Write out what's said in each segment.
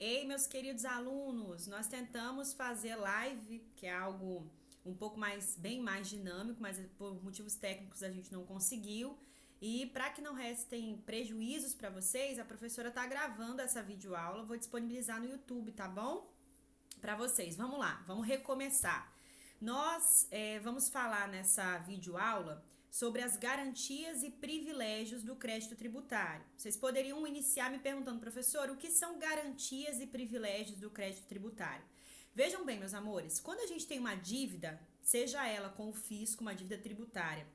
Ei, meus queridos alunos, nós tentamos fazer live, que é algo um pouco mais, bem mais dinâmico, mas por motivos técnicos a gente não conseguiu. E para que não restem prejuízos para vocês, a professora está gravando essa videoaula, vou disponibilizar no YouTube, tá bom? Para vocês. Vamos lá, vamos recomeçar. Nós vamos falar nessa videoaula sobre as garantias e privilégios do crédito tributário. Vocês poderiam iniciar me perguntando, professor, o que são garantias e privilégios do crédito tributário? Vejam bem, meus amores, quando a gente tem uma dívida, seja ela com o fisco, uma dívida tributária,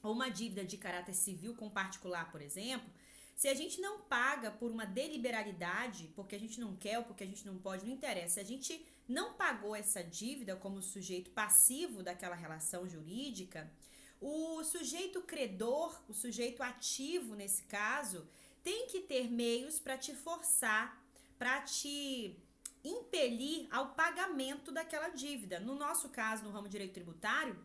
ou uma dívida de caráter civil com particular, por exemplo, se a gente não paga por uma deliberalidade, porque a gente não quer ou porque a gente não pode, não interessa. Se a gente não pagou essa dívida como sujeito passivo daquela relação jurídica, o sujeito credor, o sujeito ativo nesse caso, tem que ter meios para te forçar, para te impelir ao pagamento daquela dívida. No nosso caso, no ramo de direito tributário,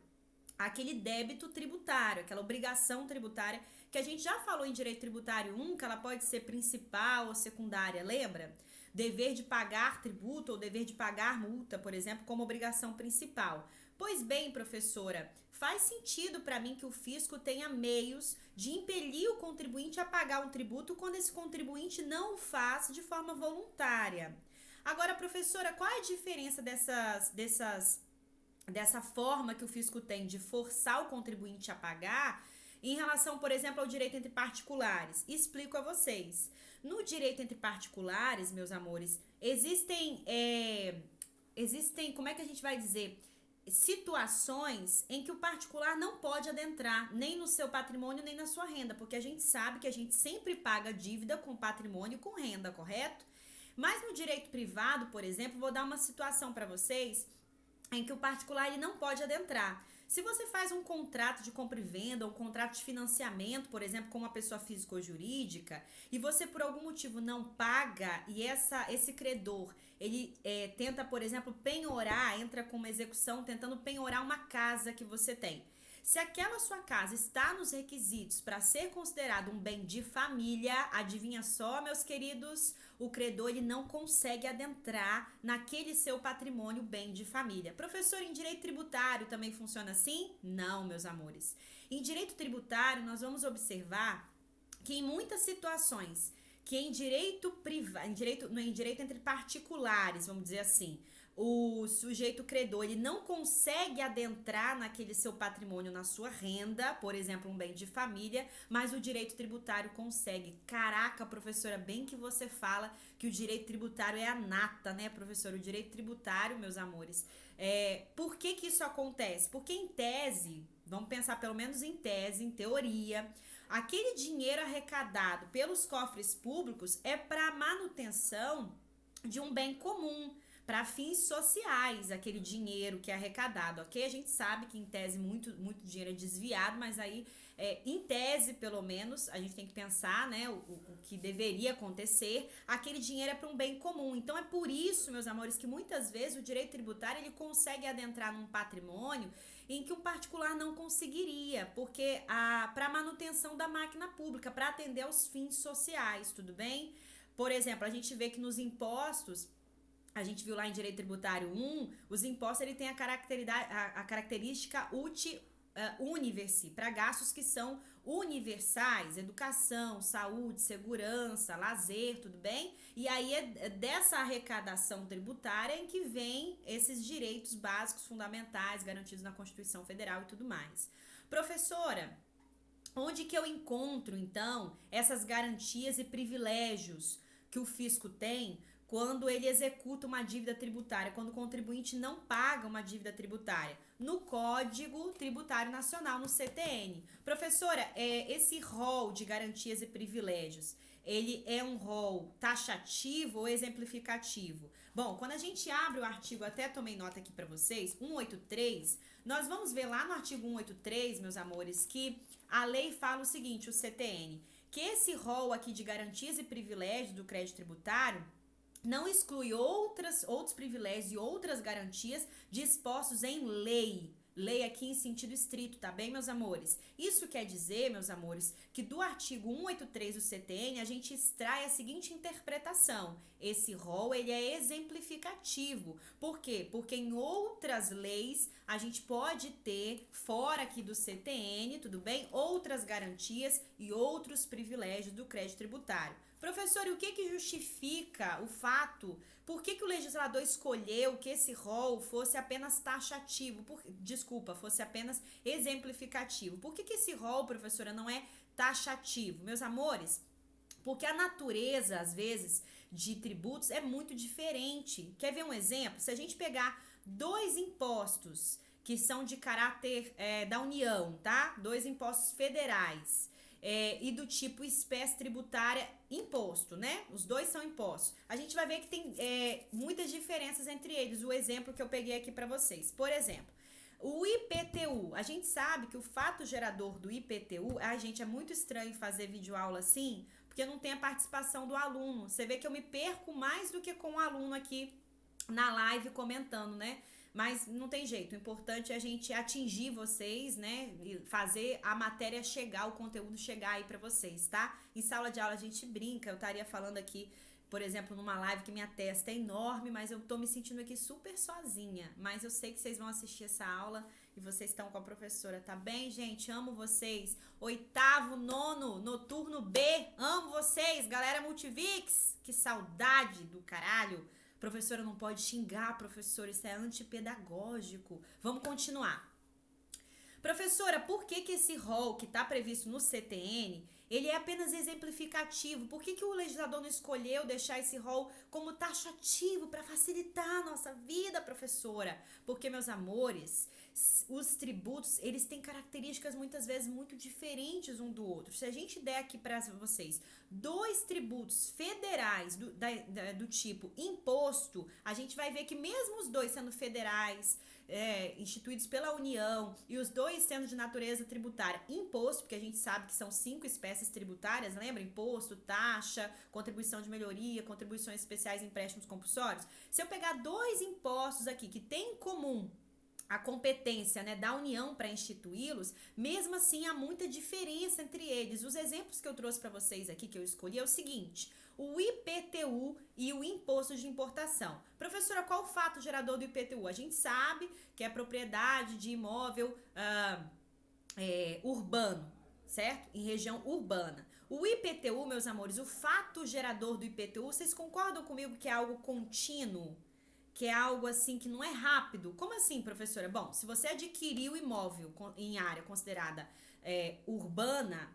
aquele débito tributário, aquela obrigação tributária que a gente já falou em direito tributário 1, que ela pode ser principal ou secundária, lembra? Dever de pagar tributo ou dever de pagar multa, por exemplo, como obrigação principal. Pois bem, professora, faz sentido para mim que o fisco tenha meios de impelir o contribuinte a pagar um tributo quando esse contribuinte não o faz de forma voluntária. Agora, professora, qual é a diferença dessa forma que o fisco tem de forçar o contribuinte a pagar em relação, por exemplo, ao direito entre particulares? Explico a vocês. No direito entre particulares, meus amores, existem, como é que a gente vai dizer, situações em que o particular não pode adentrar nem no seu patrimônio nem na sua renda, porque a gente sabe que a gente sempre paga dívida com patrimônio e com renda, correto? Mas no direito privado, por exemplo, vou dar uma situação para vocês em que o particular ele não pode adentrar. Se você faz um contrato de compra e venda, um contrato de financiamento, por exemplo, com uma pessoa física ou jurídica, e você por algum motivo não paga e esse credor, ele tenta, por exemplo, penhorar, entra com uma execução tentando penhorar uma casa que você tem. Se aquela sua casa está nos requisitos para ser considerado um bem de família, adivinha só, meus queridos, o credor ele não consegue adentrar naquele seu patrimônio bem de família. Professor, em direito tributário também funciona assim? Não, meus amores. Em direito tributário, nós vamos observar que em muitas situações, que em direito privado, em direito entre particulares, vamos dizer assim, o sujeito credor ele não consegue adentrar naquele seu patrimônio, na sua renda, por exemplo, um bem de família, mas o direito tributário consegue. Caraca, professora, bem que você fala que o direito tributário é a nata, né, professora? O direito tributário, meus amores, por que isso acontece? Porque em tese, vamos pensar pelo menos em tese, em teoria, aquele dinheiro arrecadado pelos cofres públicos é para manutenção de um bem comum, para fins sociais, aquele dinheiro que é arrecadado, ok? A gente sabe que em tese muito dinheiro é desviado, mas aí, em tese, pelo menos, a gente tem que pensar, né, o que deveria acontecer, aquele dinheiro é para um bem comum. Então, é por isso, meus amores, que muitas vezes o direito tributário, ele consegue adentrar num patrimônio em que um particular não conseguiria, porque para manutenção da máquina pública, para atender aos fins sociais, tudo bem? Por exemplo, a gente vê que nos impostos, a gente viu lá em Direito Tributário 1, os impostos ele tem a característica uti universi, para gastos que são universais, educação, saúde, segurança, lazer, tudo bem? E aí é dessa arrecadação tributária em que vem esses direitos básicos fundamentais garantidos na Constituição Federal e tudo mais. Professora, onde que eu encontro, então, essas garantias e privilégios que o fisco tem quando ele executa uma dívida tributária, quando o contribuinte não paga uma dívida tributária? No Código Tributário Nacional, no CTN. Professora, esse rol de garantias e privilégios, ele é um rol taxativo ou exemplificativo? Bom, quando a gente abre o artigo, até tomei nota aqui para vocês, 183, nós vamos ver lá no artigo 183, meus amores, que a lei fala o seguinte, o CTN, que esse rol aqui de garantias e privilégios do crédito tributário não exclui outros privilégios e outras garantias dispostos em lei. lei aqui em sentido estrito, tá bem, meus amores? Isso quer dizer, meus amores, que do artigo 183 do CTN a gente extrai a seguinte interpretação: esse rol ele é exemplificativo. Por quê? Porque em outras leis a gente pode ter, fora aqui do CTN, tudo bem? Outras garantias e outros privilégios do crédito tributário. Professor, e o que justifica o fato? Por que o legislador escolheu que esse rol fosse apenas taxativo? Fosse apenas exemplificativo. Por que esse rol, professora, não é taxativo? Meus amores, porque a natureza, às vezes, de tributos é muito diferente. Quer ver um exemplo? Se a gente pegar dois impostos que são de caráter da União, tá? Dois impostos federais. E do tipo espécie tributária imposto, né? Os dois são impostos. A gente vai ver que tem muitas diferenças entre eles. O exemplo que eu peguei aqui para vocês. Por exemplo, o IPTU. A gente sabe que o fato gerador do IPTU, gente, é muito estranho fazer videoaula assim, porque não tem a participação do aluno. Você vê que eu me perco mais do que com o aluno aqui na live comentando, né? Mas não tem jeito, o importante é a gente atingir vocês, né? E fazer a matéria chegar, o conteúdo chegar aí pra vocês, tá? Em sala de aula a gente brinca, eu estaria falando aqui, por exemplo, numa live que minha testa é enorme, mas eu tô me sentindo aqui super sozinha. Mas eu sei que vocês vão assistir essa aula e vocês estão com a professora, tá bem, gente? Amo vocês. 8º, 9º, noturno B, amo vocês, galera Multivix. Que saudade do caralho. Professora não pode xingar, professora, isso é antipedagógico. Vamos continuar. Professora, por que esse rol que está previsto no CTN, ele é apenas exemplificativo? Por que o legislador não escolheu deixar esse rol como taxativo para facilitar a nossa vida, professora? Porque, meus amores, os tributos, eles têm características muitas vezes muito diferentes um do outro. Se a gente der aqui para vocês dois tributos federais do tipo imposto, a gente vai ver que mesmo os dois sendo federais, instituídos pela União, e os dois sendo de natureza tributária, imposto, porque a gente sabe que são 5 espécies tributárias, lembra? Imposto, taxa, contribuição de melhoria, contribuições especiais e empréstimos compulsórios. Se eu pegar dois impostos aqui que têm em comum a competência, né, da União para instituí-los, mesmo assim há muita diferença entre eles. Os exemplos que eu trouxe para vocês aqui, que eu escolhi, é o seguinte: o IPTU e o imposto de importação. Professora, qual o fato gerador do IPTU? A gente sabe que é propriedade de imóvel urbano, certo? Em região urbana. O IPTU, meus amores, o fato gerador do IPTU, vocês concordam comigo que é algo contínuo? Que é algo assim que não é rápido? Como assim, professora? Bom, se você adquiriu imóvel em área considerada urbana,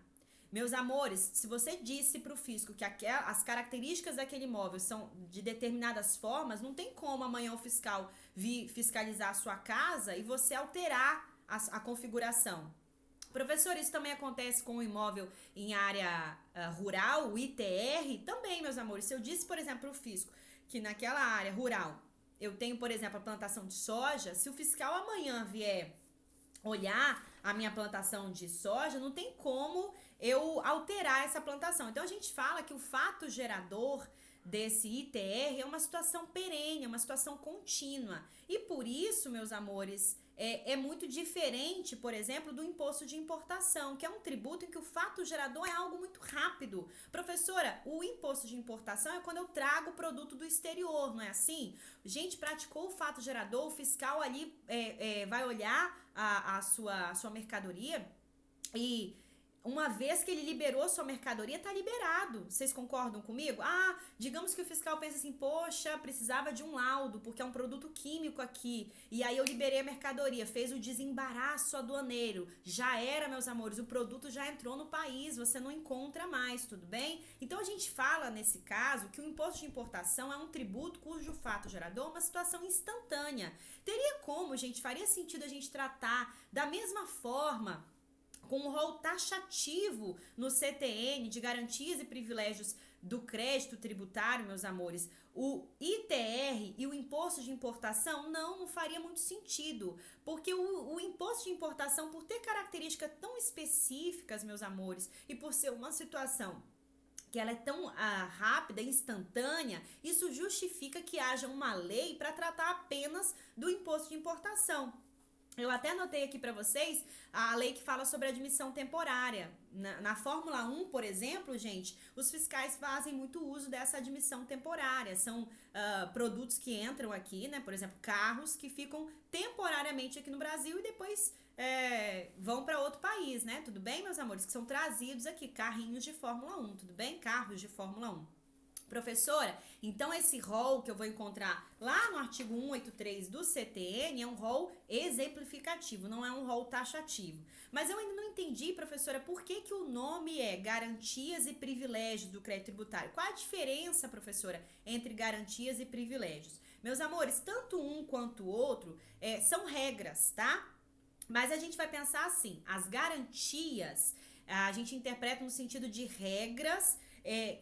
meus amores, se você disse para o fisco que as características daquele imóvel são de determinadas formas, não tem como amanhã o fiscal vir fiscalizar a sua casa e você alterar a configuração. Professor, isso também acontece com o imóvel em área rural, o ITR? Também, meus amores. Se eu disse, por exemplo, para o fisco que naquela área rural eu tenho, por exemplo, a plantação de soja, se o fiscal amanhã vier olhar a minha plantação de soja, não tem como eu alterar essa plantação. Então, a gente fala que o fato gerador desse ITR é uma situação perene, é uma situação contínua. E por isso, meus amores, é muito diferente, por exemplo, do imposto de importação, que é um tributo em que o fato gerador é algo muito rápido. Professora, o imposto de importação é quando eu trago o produto do exterior, não é assim? Gente, praticou o fato gerador, o fiscal ali vai olhar a sua mercadoria e uma vez que ele liberou sua mercadoria, tá liberado. Vocês concordam comigo? Digamos que o fiscal pensa assim, poxa, precisava de um laudo, porque é um produto químico aqui. E aí eu liberei a mercadoria, fez o desembaraço aduaneiro. Já era, meus amores, o produto já entrou no país, você não encontra mais, tudo bem? Então a gente fala, nesse caso, que o imposto de importação é um tributo cujo fato gerador é uma situação instantânea. Teria como, gente, faria sentido a gente tratar da mesma forma, com um rol taxativo no CTN de garantias e privilégios do crédito tributário, meus amores, o ITR e o imposto de importação? Não faria muito sentido, porque o imposto de importação, por ter características tão específicas, meus amores, e por ser uma situação que ela é tão rápida, instantânea, isso justifica que haja uma lei para tratar apenas do imposto de importação. Eu até anotei aqui para vocês a lei que fala sobre admissão temporária. Na Fórmula 1, por exemplo, gente, os fiscais fazem muito uso dessa admissão temporária. São produtos que entram aqui, né? Por exemplo, carros que ficam temporariamente aqui no Brasil e depois vão para outro país, né? Tudo bem, meus amores? Que são trazidos aqui, carrinhos de Fórmula 1, tudo bem? Carros de Fórmula 1. Professora, então esse rol que eu vou encontrar lá no artigo 183 do CTN é um rol exemplificativo, não é um rol taxativo. Mas eu ainda não entendi, professora, por que o nome é garantias e privilégios do crédito tributário? Qual a diferença, professora, entre garantias e privilégios? Meus amores, tanto um quanto o outro são regras, tá? Mas a gente vai pensar assim, as garantias a gente interpreta no sentido de regras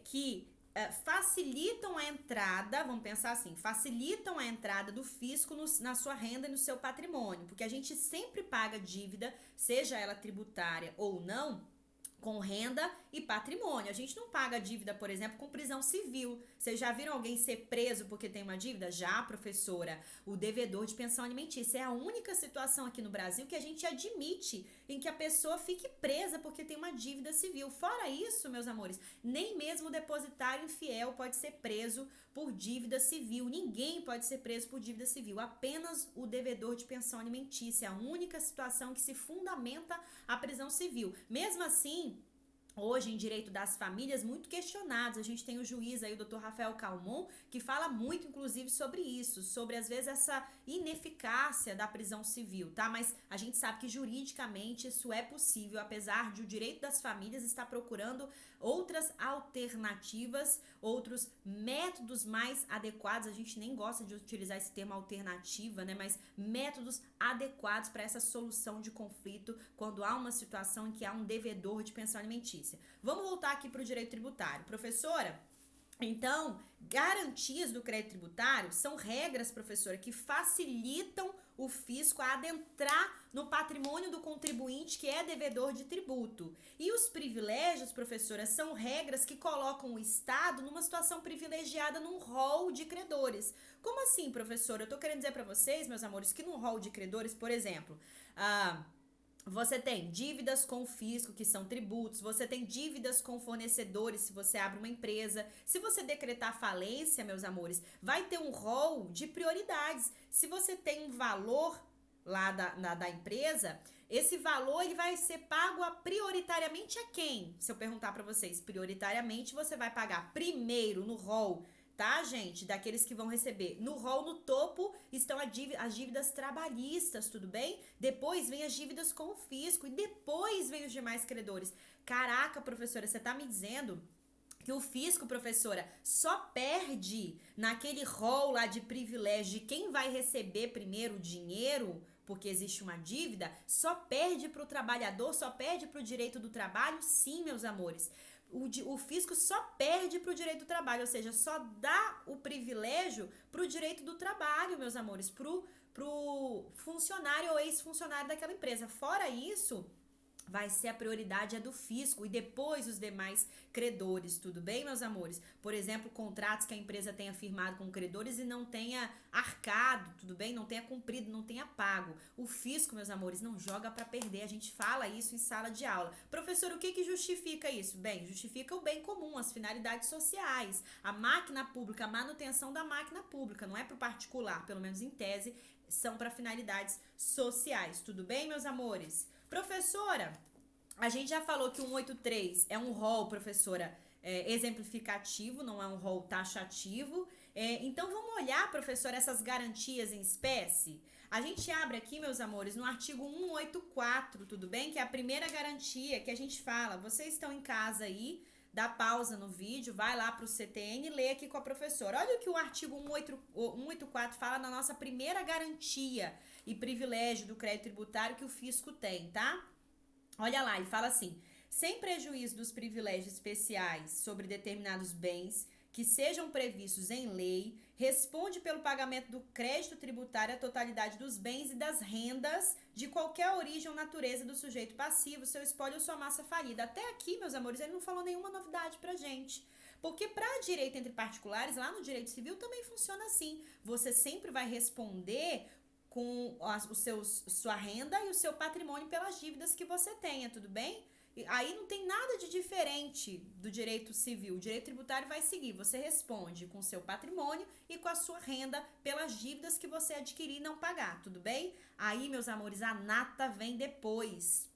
que facilitam a entrada, vamos pensar assim, facilitam a entrada do fisco na sua renda e no seu patrimônio, porque a gente sempre paga dívida, seja ela tributária ou não, com renda e patrimônio. A gente não paga dívida, por exemplo, com prisão civil. Vocês já viram alguém ser preso porque tem uma dívida? Já, professora. O devedor de pensão alimentícia é a única situação aqui no Brasil que a gente admite em que a pessoa fique presa porque tem uma dívida civil. Fora isso, meus amores, nem mesmo o depositário infiel pode ser preso por dívida civil. Ninguém pode ser preso por dívida civil. Apenas o devedor de pensão alimentícia. É a única situação que se fundamenta a prisão civil. Mesmo assim, hoje, em direito das famílias, muito questionados. A gente tem o juiz aí, o Dr. Rafael Calmon, que fala muito, inclusive, sobre isso, sobre, às vezes, essa ineficácia da prisão civil, tá? Mas a gente sabe que, juridicamente, isso é possível, apesar de o direito das famílias estar procurando outras alternativas, outros métodos mais adequados. A gente nem gosta de utilizar esse termo alternativa, né? Mas métodos adequados para essa solução de conflito quando há uma situação em que há um devedor de pensão alimentícia. Vamos voltar aqui para o direito tributário. Professora, então, garantias do crédito tributário são regras, professora, que facilitam o fisco a adentrar no patrimônio do contribuinte que é devedor de tributo. E os privilégios, professora, são regras que colocam o Estado numa situação privilegiada num rol de credores. Como assim, professora? Eu tô querendo dizer para vocês, meus amores, que num rol de credores, por exemplo, você tem dívidas com o fisco, que são tributos, você tem dívidas com fornecedores, se você abre uma empresa. Se você decretar falência, meus amores, vai ter um rol de prioridades. Se você tem um valor lá da empresa, esse valor ele vai ser pago prioritariamente a quem? Se eu perguntar para vocês, prioritariamente você vai pagar primeiro no rol, tá, gente? Daqueles que vão receber. No rol, no topo, estão as dívidas trabalhistas, tudo bem? Depois vem as dívidas com o fisco e depois vem os demais credores. Caraca, professora, você tá me dizendo que o fisco, professora, só perde naquele rol lá de privilégio de quem vai receber primeiro o dinheiro, porque existe uma dívida, só perde para o trabalhador, só perde para o direito do trabalho? Sim, meus amores. O fisco só perde para o direito do trabalho, ou seja, só dá o privilégio para o direito do trabalho, meus amores, pro funcionário ou ex-funcionário daquela empresa. Fora isso, vai ser a prioridade do fisco e depois os demais credores, tudo bem, meus amores? Por exemplo, contratos que a empresa tenha firmado com credores e não tenha arcado, tudo bem? Não tenha cumprido, não tenha pago. O fisco, meus amores, não joga para perder. A gente fala isso em sala de aula. Professor, o que justifica isso? Bem, justifica o bem comum, as finalidades sociais, a máquina pública, a manutenção da máquina pública, não é para o particular, pelo menos em tese, são para finalidades sociais. Tudo bem, meus amores? Professora, a gente já falou que o 183 é um rol, professora, exemplificativo, não é um rol taxativo. Então, vamos olhar, professora, essas garantias em espécie? A gente abre aqui, meus amores, no artigo 184, tudo bem? Que é a primeira garantia que a gente fala. Vocês estão em casa aí, dá pausa no vídeo, vai lá para o CTN e lê aqui com a professora. Olha o que o artigo 184 fala na nossa primeira garantia e privilégio do crédito tributário que o fisco tem, tá? Olha lá, ele fala assim: sem prejuízo dos privilégios especiais sobre determinados bens que sejam previstos em lei, responde pelo pagamento do crédito tributário a totalidade dos bens e das rendas de qualquer origem ou natureza do sujeito passivo, seu espólio ou sua massa falida. Até aqui, meus amores, ele não falou nenhuma novidade pra gente. Porque para direito entre particulares, lá no direito civil também funciona assim. Você sempre vai responder sua renda e o seu patrimônio pelas dívidas que você tenha, tudo bem? Aí não tem nada de diferente do direito civil. O direito tributário vai seguir. Você responde com o seu patrimônio e com a sua renda pelas dívidas que você adquirir e não pagar, tudo bem? Aí, meus amores, a nata vem depois.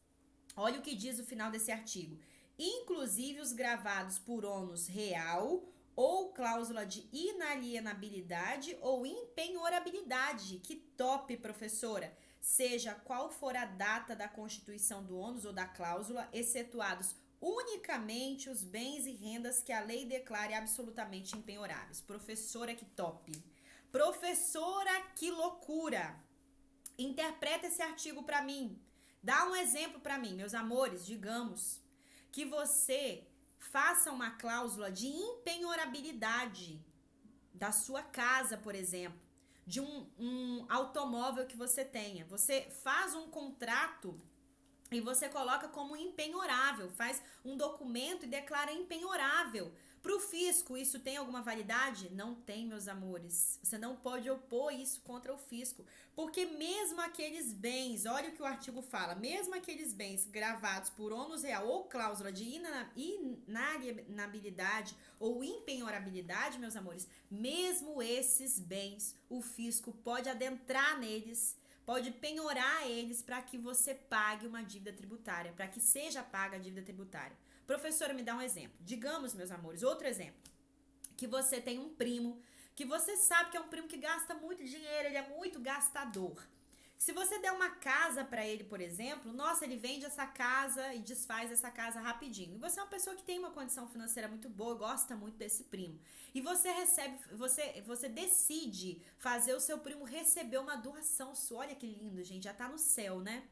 Olha o que diz o final desse artigo. Inclusive os gravados por ônus real ou cláusula de inalienabilidade ou impenhorabilidade. Que top, professora! Seja qual for a data da constituição do ônus ou da cláusula, excetuados unicamente os bens e rendas que a lei declare absolutamente impenhoráveis. Professora, que top! Professora, que loucura! Interpreta esse artigo para mim. Dá um exemplo para mim, meus amores. Digamos que você faça uma cláusula de impenhorabilidade da sua casa, por exemplo, de um automóvel que você tenha. Você faz um contrato e você coloca como impenhorável, faz um documento e declara impenhorável. Para o fisco, isso tem alguma validade? Não tem, meus amores. Você não pode opor isso contra o fisco. Porque mesmo aqueles bens, olha o que o artigo fala, mesmo aqueles bens gravados por ônus real ou cláusula de inalienabilidade ou impenhorabilidade, meus amores, mesmo esses bens, o fisco pode adentrar neles, pode penhorar eles para que você pague uma dívida tributária, para que seja paga a dívida tributária. Professora, me dá um exemplo. Digamos, meus amores, outro exemplo, que você tem um primo, que você sabe que é um primo que gasta muito dinheiro, ele é muito gastador. Se você der uma casa para ele, por exemplo, nossa, ele vende essa casa e desfaz essa casa rapidinho. E você é uma pessoa que tem uma condição financeira muito boa, gosta muito desse primo. E você você decide fazer o seu primo receber uma doação sua. Olha que lindo, gente, já tá no céu, né?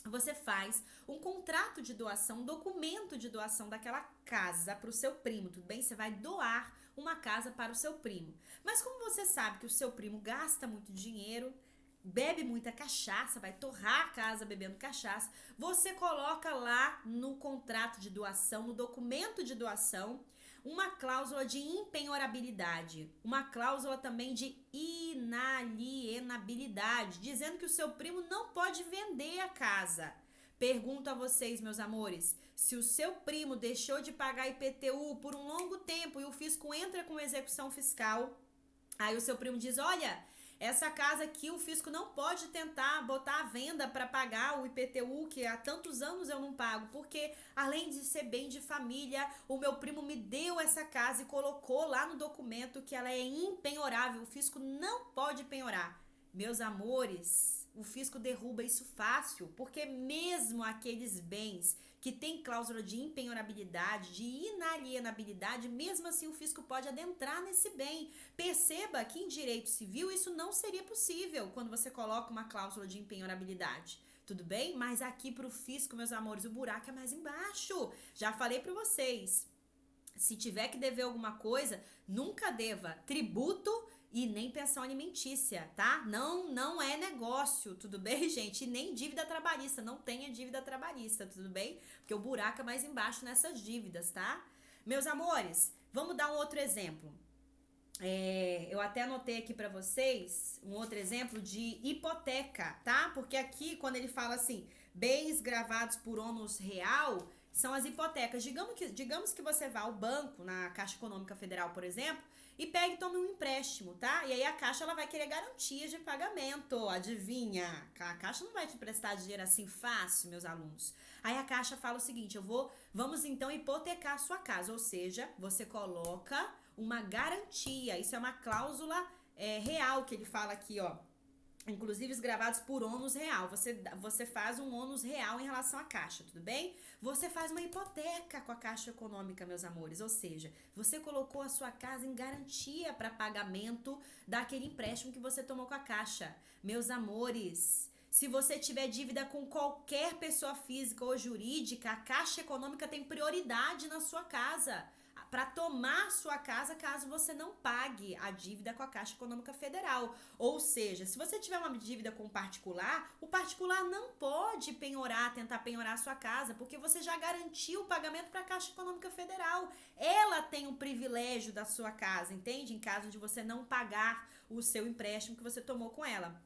Você faz um contrato de doação, um documento de doação daquela casa para o seu primo, tudo bem? Você vai doar uma casa para o seu primo. Mas como você sabe que o seu primo gasta muito dinheiro, bebe muita cachaça, vai torrar a casa bebendo cachaça, você coloca lá no contrato de doação, no documento de doação, uma cláusula de impenhorabilidade, uma cláusula também de inalienabilidade, dizendo que o seu primo não pode vender a casa. Pergunto a vocês, meus amores, se o seu primo deixou de pagar IPTU por um longo tempo e o fisco entra com execução fiscal, aí o seu primo diz, olha, essa casa aqui o fisco não pode tentar botar à venda para pagar o IPTU, que há tantos anos eu não pago, porque além de ser bem de família, o meu primo me deu essa casa e colocou lá no documento que ela é impenhorável, o fisco não pode penhorar. Meus amores, o fisco derruba isso fácil, porque mesmo aqueles bens que tem cláusula de impenhorabilidade, de inalienabilidade, mesmo assim o fisco pode adentrar nesse bem. Perceba que em direito civil isso não seria possível quando você coloca uma cláusula de impenhorabilidade. Tudo bem? Mas aqui para o fisco, meus amores, o buraco é mais embaixo. Já falei para vocês. Se tiver que dever alguma coisa, nunca deva tributo e nem pensão alimentícia, tá? Não é negócio, tudo bem, gente? E nem dívida trabalhista, não tenha dívida trabalhista, tudo bem? Porque o buraco é mais embaixo nessas dívidas, tá? Meus amores, vamos dar um outro exemplo. Eu até anotei aqui pra vocês um outro exemplo de hipoteca, tá? Porque aqui, quando ele fala assim, bens gravados por ônus real, são as hipotecas. Digamos que você vá ao banco, na Caixa Econômica Federal, por exemplo, e pegue e tome um empréstimo, tá? E aí a Caixa ela vai querer garantias de pagamento, adivinha? A Caixa não vai te prestar dinheiro assim fácil, meus alunos. Aí a Caixa fala o seguinte, vamos então hipotecar a sua casa, ou seja, você coloca uma garantia, isso é uma cláusula real que ele fala aqui, ó. Inclusive os gravados por ônus real, você faz um ônus real em relação à Caixa, tudo bem? Você faz uma hipoteca com a Caixa Econômica, meus amores, ou seja, você colocou a sua casa em garantia para pagamento daquele empréstimo que você tomou com a Caixa. Meus amores, se você tiver dívida com qualquer pessoa física ou jurídica, a Caixa Econômica tem prioridade na sua casa para tomar sua casa caso você não pague a dívida com a Caixa Econômica Federal. Ou seja, se você tiver uma dívida com o particular não pode tentar penhorar a sua casa, porque você já garantiu o pagamento para a Caixa Econômica Federal. Ela tem o privilégio da sua casa, entende? Em caso de você não pagar o seu empréstimo que você tomou com ela.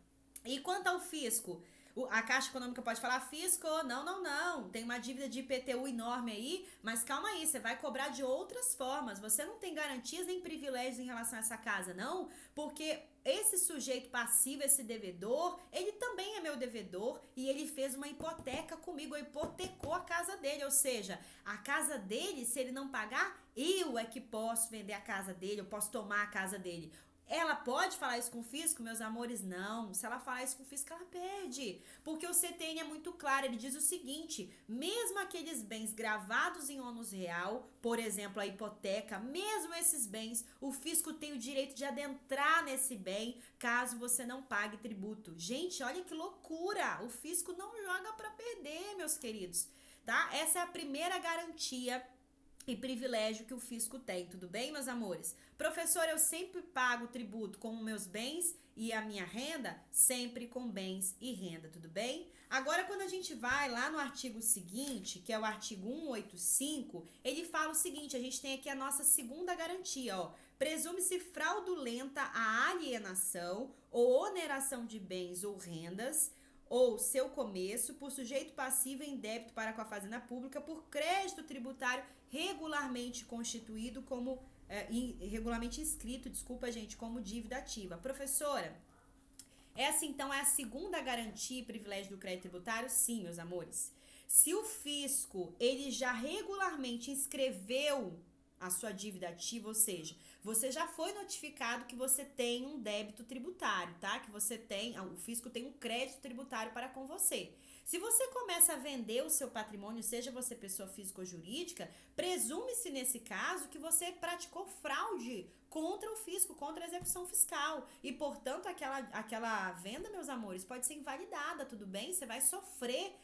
E quanto ao fisco? A Caixa Econômica pode falar, fisco, não, tem uma dívida de IPTU enorme aí, mas calma aí, você vai cobrar de outras formas, você não tem garantias nem privilégios em relação a essa casa, não, porque esse sujeito passivo, esse devedor, ele também é meu devedor e ele fez uma hipoteca comigo, hipotecou a casa dele, ou seja, a casa dele, se ele não pagar, eu é que posso vender a casa dele, eu posso tomar a casa dele. Ela pode falar isso com o fisco, meus amores? Não. Se ela falar isso com o fisco, ela perde. Porque o CTN é muito claro, ele diz o seguinte, mesmo aqueles bens gravados em ônus real, por exemplo, a hipoteca, mesmo esses bens, o fisco tem o direito de adentrar nesse bem, caso você não pague tributo. Gente, olha que loucura! O fisco não joga para perder, meus queridos, tá? Essa é a primeira garantia e privilégio que o fisco tem, tudo bem, meus amores? Professor, eu sempre pago tributo com meus bens e a minha renda? Sempre com bens e renda, tudo bem? Agora, quando a gente vai lá no artigo seguinte, que é o artigo 185, ele fala o seguinte, a gente tem aqui a nossa segunda garantia, ó. Presume-se fraudulenta a alienação ou oneração de bens ou rendas, ou seu começo, por sujeito passivo em débito para com a Fazenda Pública, por crédito tributário regularmente constituído como, regularmente inscrito, como dívida ativa. Professora, essa então é a segunda garantia e privilégio do crédito tributário? Sim, meus amores. Se o fisco, ele já regularmente inscreveu a sua dívida ativa, ou seja, você já foi notificado que você tem um débito tributário, tá? Que você tem, o fisco tem um crédito tributário para com você. Se você começa a vender o seu patrimônio, seja você pessoa física ou jurídica, presume-se nesse caso que você praticou fraude contra o fisco, contra a execução fiscal. E, portanto, aquela venda, meus amores, pode ser invalidada, tudo bem? Você vai sofrer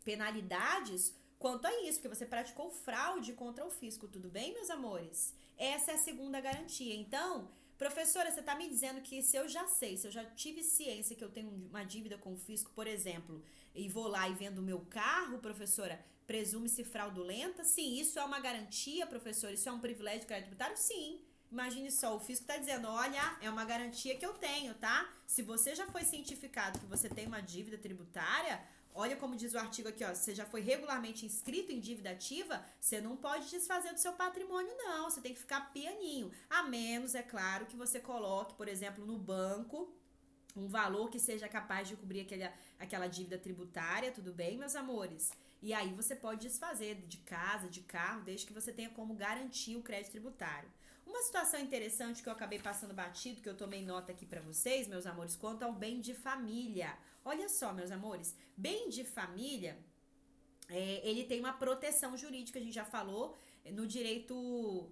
penalidades quanto a isso, porque você praticou fraude contra o fisco, tudo bem, meus amores? Essa é a segunda garantia. Então, professora, você está me dizendo que se eu já sei, se eu já tive ciência que eu tenho uma dívida com o fisco, por exemplo, e vou lá e vendo o meu carro, professora, presume-se fraudulenta? Sim, isso é uma garantia, professora? Isso é um privilégio de crédito tributário? Sim. Imagine só, o fisco está dizendo, olha, é uma garantia que eu tenho, tá? Se você já foi cientificado que você tem uma dívida tributária, olha como diz o artigo aqui, ó, você já foi regularmente inscrito em dívida ativa, você não pode desfazer do seu patrimônio, não. Você tem que ficar pianinho. A menos, é claro, que você coloque, por exemplo, no banco, um valor que seja capaz de cobrir aquela dívida tributária, tudo bem, meus amores? E aí você pode desfazer de casa, de carro, desde que você tenha como garantir o crédito tributário. Uma situação interessante que eu acabei passando batido, que eu tomei nota aqui pra vocês, meus amores, quanto ao bem de família. Olha só, meus amores, bem de família, ele tem uma proteção jurídica, a gente já falou, no direito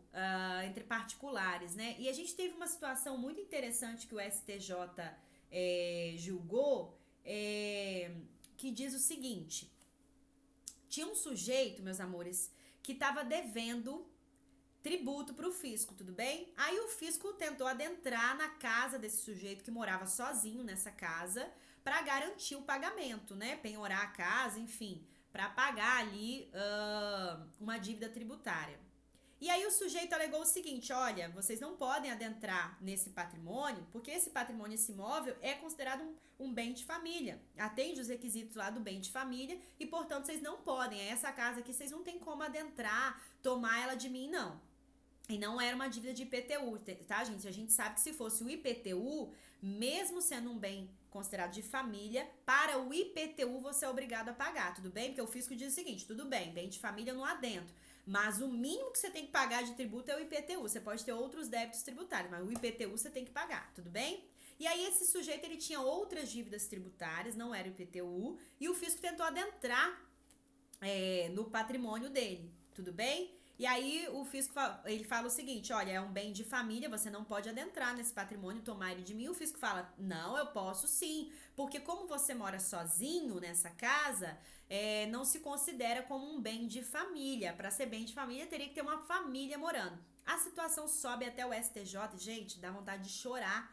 entre particulares, né? E a gente teve uma situação muito interessante que o STJ julgou, que diz o seguinte, tinha um sujeito, meus amores, que estava devendo tributo para o fisco, tudo bem? Aí o fisco tentou adentrar na casa desse sujeito que morava sozinho nessa casa para garantir o pagamento, né? Penhorar a casa, enfim, para pagar ali uma dívida tributária. E aí o sujeito alegou o seguinte, olha, vocês não podem adentrar nesse patrimônio, porque esse patrimônio, esse imóvel, é considerado um bem de família. Atende os requisitos lá do bem de família e, portanto, vocês não podem. Essa casa aqui, vocês não têm como adentrar, tomar ela de mim, não. E não era uma dívida de IPTU, tá, gente? A gente sabe que se fosse o IPTU, mesmo sendo um bem considerado de família, para o IPTU você é obrigado a pagar, tudo bem? Porque o fisco diz o seguinte, tudo bem, bem de família eu não adentro, mas o mínimo que você tem que pagar de tributo é o IPTU. Você pode ter outros débitos tributários, mas o IPTU você tem que pagar, tudo bem? E aí esse sujeito, ele tinha outras dívidas tributárias, não era o IPTU, e o fisco tentou adentrar no patrimônio dele, tudo bem? E aí o fisco ele fala o seguinte, olha, é um bem de família, você não pode adentrar nesse patrimônio, tomar ele de mim. O fisco fala, não, eu posso sim, porque como você mora sozinho nessa casa, não se considera como um bem de família. Para ser bem de família, teria que ter uma família morando. A situação sobe até o STJ, gente, dá vontade de chorar.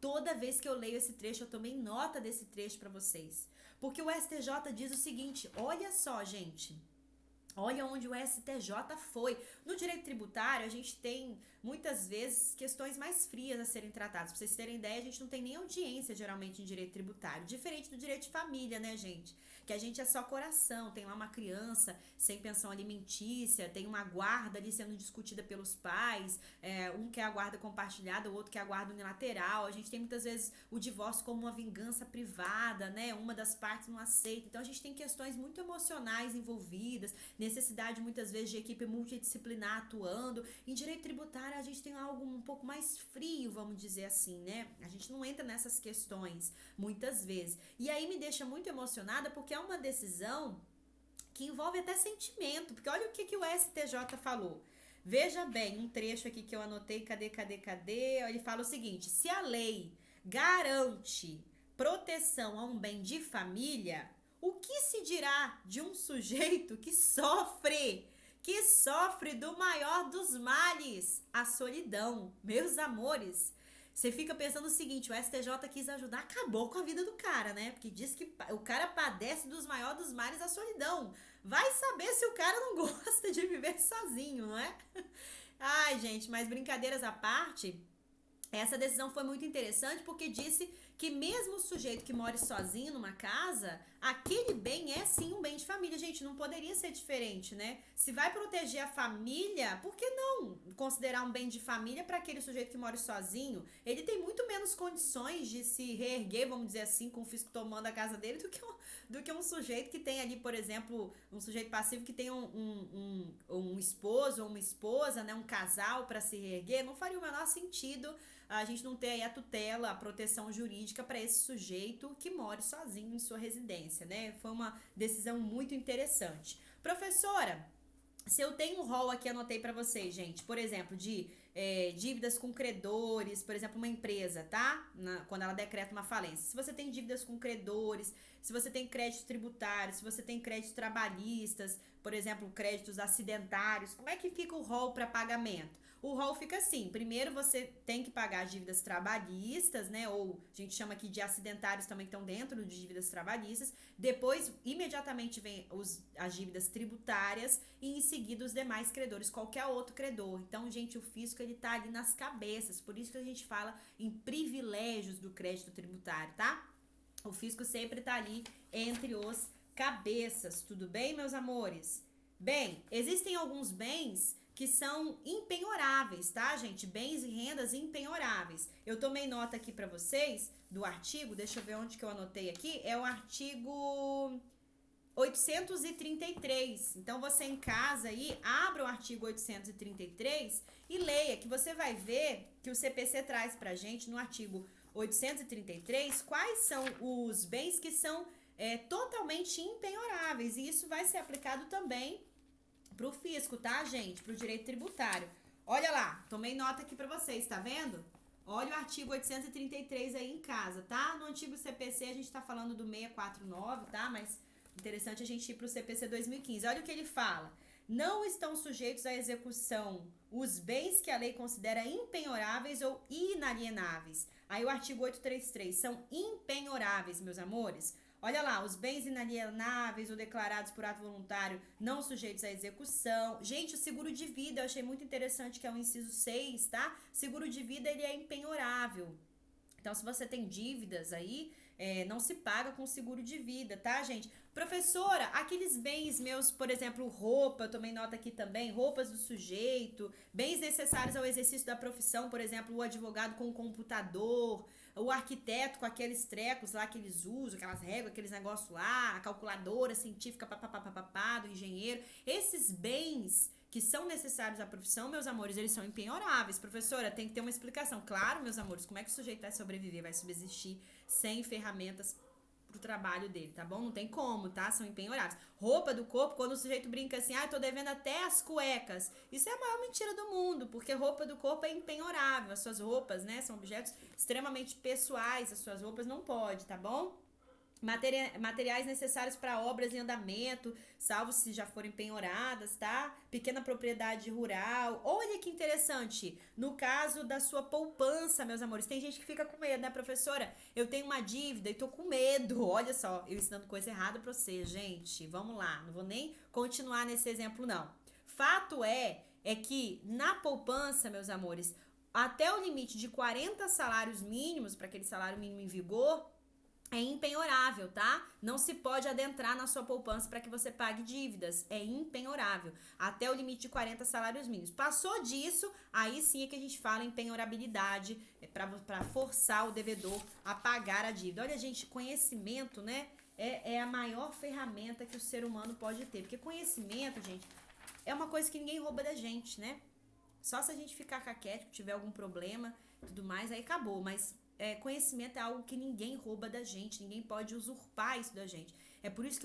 Toda vez que eu leio esse trecho, eu tomei nota desse trecho para vocês. Porque o STJ diz o seguinte, olha só, gente, Olha onde o STJ foi. No direito tributário, a gente tem muitas vezes questões mais frias a serem tratadas. Pra vocês terem ideia, a gente não tem nem audiência geralmente em direito tributário. Diferente do direito de família, né, gente? Que a gente é só coração. Tem lá uma criança sem pensão alimentícia, tem uma guarda ali sendo discutida pelos pais, um quer a guarda compartilhada, o outro quer a guarda unilateral. A gente tem muitas vezes o divórcio como uma vingança privada, né? Uma das partes não aceita. Então a gente tem questões muito emocionais envolvidas, necessidade muitas vezes de equipe multidisciplinar atuando. Em direito tributário a gente tem algo um pouco mais frio, vamos dizer assim, né? A gente não entra nessas questões muitas vezes. E aí me deixa muito emocionada porque é uma decisão que envolve até sentimento, porque olha o que o STJ falou. Veja bem, um trecho aqui que eu anotei, cadê? Ele fala o seguinte: se a lei garante proteção a um bem de família, o que se dirá de um sujeito que sofre do maior dos males, a solidão? Meus amores, você fica pensando o seguinte: o STJ quis ajudar, acabou com a vida do cara, né? Porque diz que o cara padece dos maiores dos males, a solidão. Vai saber se o cara não gosta de viver sozinho, não é? Ai, gente, mas brincadeiras à parte, essa decisão foi muito interessante porque disse que mesmo o sujeito que mora sozinho numa casa, aquele bem é sim um bem de família. Gente, não poderia ser diferente, né? Se vai proteger a família, por que não considerar um bem de família para aquele sujeito que mora sozinho? Ele tem muito menos condições de se reerguer, vamos dizer assim, com o fisco tomando a casa dele do que um sujeito que tem ali, por exemplo, um sujeito passivo que tem um esposo ou uma esposa, né? Um casal para se reerguer. Não faria o menor sentido a gente não ter aí a tutela, a proteção jurídica para esse sujeito que mora sozinho em sua residência, né? Foi uma decisão muito interessante. Professora, se eu tenho um rol aqui, anotei para vocês, gente, por exemplo, de dívidas com credores, por exemplo, uma empresa, tá? Quando ela decreta uma falência. Se você tem dívidas com credores, se você tem créditos tributários, se você tem créditos trabalhistas, por exemplo, créditos acidentários, como é que fica o rol para pagamento? O rol fica assim: primeiro você tem que pagar as dívidas trabalhistas, né? Ou a gente chama aqui de acidentários também, que estão dentro de dívidas trabalhistas. Depois, imediatamente vem as dívidas tributárias e em seguida os demais credores, qualquer outro credor. Então, gente, o fisco ele tá ali nas cabeças, por isso que a gente fala em privilégios do crédito tributário, tá? O fisco sempre tá ali entre os cabeças, tudo bem, meus amores? Bem, existem alguns bens que são impenhoráveis, tá, gente? Bens e rendas impenhoráveis. Eu tomei nota aqui para vocês do artigo, deixa eu ver onde que eu anotei aqui, é o artigo 833. Então, você em casa aí, abra o artigo 833 e leia, que você vai ver que o CPC traz pra gente no artigo 833 quais são os bens que são totalmente impenhoráveis. E isso vai ser aplicado também pro fisco, tá, gente? Pro direito tributário. Olha lá, tomei nota aqui pra vocês, tá vendo? Olha o artigo 833 aí em casa, tá? No antigo CPC a gente tá falando do 649, tá? Mas interessante a gente ir pro CPC 2015. Olha o que ele fala: não estão sujeitos à execução os bens que a lei considera impenhoráveis ou inalienáveis. Aí o artigo 833 são impenhoráveis, meus amores. Olha lá, os bens inalienáveis ou declarados por ato voluntário não sujeitos à execução. Gente, o seguro de vida, eu achei muito interessante, que é o inciso 6, tá? Seguro de vida, ele é impenhorável. Então, se você tem dívidas aí, não se paga com seguro de vida, tá, gente? Professora, aqueles bens meus, por exemplo, roupa, eu tomei nota aqui também, roupas do sujeito, bens necessários ao exercício da profissão, por exemplo, o advogado com o computador, o arquiteto com aqueles trecos lá que eles usam, aquelas réguas, aqueles negócios lá, a calculadora científica, papapá, do engenheiro. Esses bens que são necessários à profissão, meus amores, eles são impenhoráveis. Professora, tem que ter uma explicação. Claro, meus amores, como é que o sujeito vai sobreviver, vai subsistir sem ferramentas pro trabalho dele, tá bom? Não tem como, tá? São impenhoráveis. Roupa do corpo, quando o sujeito brinca assim, tô devendo até as cuecas. Isso é a maior mentira do mundo, porque roupa do corpo é impenhorável. As suas roupas, né, são objetos extremamente pessoais, as suas roupas não pode, tá bom? Materiais necessários para obras em andamento, salvo se já forem penhoradas, tá? Pequena propriedade rural. Olha que interessante. No caso da sua poupança, meus amores, tem gente que fica com medo, né, professora? Eu tenho uma dívida e tô com medo. Olha só, eu ensinando coisa errada para você, gente. Vamos lá, não vou nem continuar nesse exemplo, não. Fato é que na poupança, meus amores, até o limite de 40 salários mínimos, para aquele salário mínimo em vigor, é impenhorável, tá? Não se pode adentrar na sua poupança para que você pague dívidas. É impenhorável. Até o limite de 40 salários mínimos. Passou disso, aí sim é que a gente fala em penhorabilidade, para forçar o devedor a pagar a dívida. Olha, gente, conhecimento, né? É a maior ferramenta que o ser humano pode ter. Porque conhecimento, gente, é uma coisa que ninguém rouba da gente, né? Só se a gente ficar caquético, tiver algum problema, tudo mais, aí acabou. Mas conhecimento é algo que ninguém rouba da gente, ninguém pode usurpar isso da gente. É por isso que eu